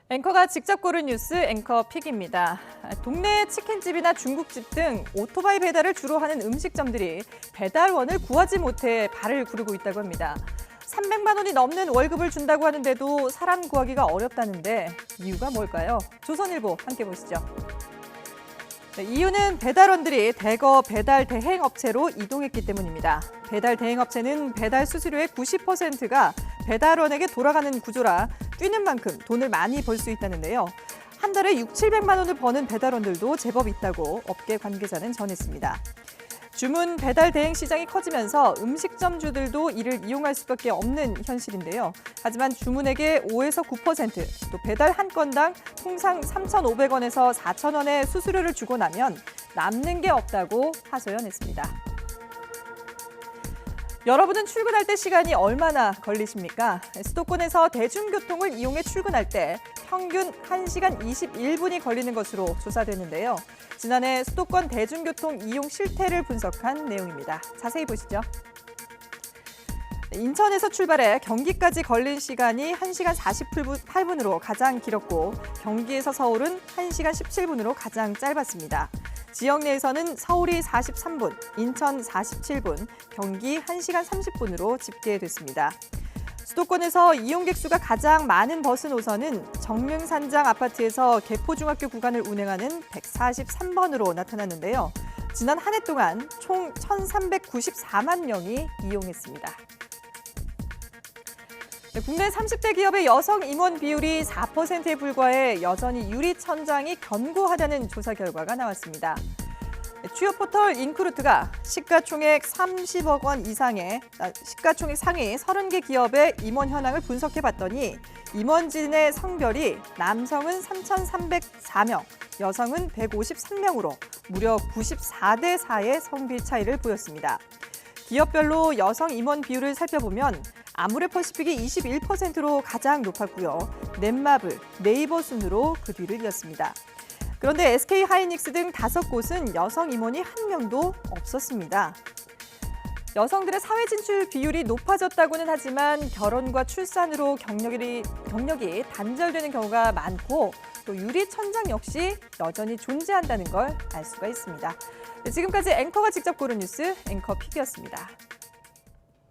앵커가 직접 고른 뉴스 앵커픽입니다. 동네 치킨집이나 중국집 등 오토바이 배달을 주로 하는 음식점들이 배달원을 구하지 못해 발을 구르고 있다고 합니다. 300만 원이 넘는 월급을 준다고 하는데도 사람 구하기가 어렵다는데 이유가 뭘까요? 조선일보 함께 보시죠. 이유는 배달원들이 대거 배달 대행업체로 이동했기 때문입니다. 배달 대행업체는 배달 수수료의 90%가 배달원에게 돌아가는 구조라 뛰는 만큼 돈을 많이 벌 수 있다는데요. 한 달에 600~700만 원을 버는 배달원들도 제법 있다고 업계 관계자는 전했습니다. 주문 배달 대행 시장이 커지면서 음식점주들도 이를 이용할 수밖에 없는 현실인데요. 하지만 주문액의 5에서 9%, 또 배달 한 건당 통상 3,500원에서 4,000원의 수수료를 주고 나면 남는 게 없다고 하소연했습니다. 여러분은 출근할 때 시간이 얼마나 걸리십니까? 수도권에서 대중교통을 이용해 출근할 때 평균 1시간 21분이 걸리는 것으로 조사됐는데요. 지난해 수도권 대중교통 이용 실태를 분석한 내용입니다. 자세히 보시죠. 인천에서 출발해 경기까지 걸린 시간이 1시간 48분으로 가장 길었고 경기에서 서울은 1시간 17분으로 가장 짧았습니다. 지역 내에서는 서울이 43분, 인천 47분, 경기 1시간 30분으로 집계됐습니다. 수도권에서 이용객 수가 가장 많은 버스 노선은 정릉산장 아파트에서 개포중학교 구간을 운행하는 143번으로 나타났는데요. 지난 한 해 동안 총 1,394만 명이 이용했습니다. 국내 30대 기업의 여성 임원 비율이 4%에 불과해 여전히 유리천장이 견고하다는 조사 결과가 나왔습니다. 취업 포털 인크루트가 시가총액 30억 원 이상의 시가총액 상위 30개 기업의 임원 현황을 분석해봤더니 임원진의 성별이 남성은 3,304명, 여성은 153명으로 무려 94대 4의 성비 차이를 보였습니다. 기업별로 여성 임원 비율을 살펴보면 아모레퍼시픽이 21%로 가장 높았고요. 넷마블, 네이버 순으로 그 뒤를 이었습니다. 그런데 SK하이닉스 등 5곳은 여성 임원이 한 명도 없었습니다. 여성들의 사회 진출 비율이 높아졌다고는 하지만 결혼과 출산으로 경력이 단절되는 경우가 많고 또 유리천장 역시 여전히 존재한다는 걸 알 수가 있습니다. 지금까지 앵커가 직접 고른 뉴스 앵커픽이었습니다.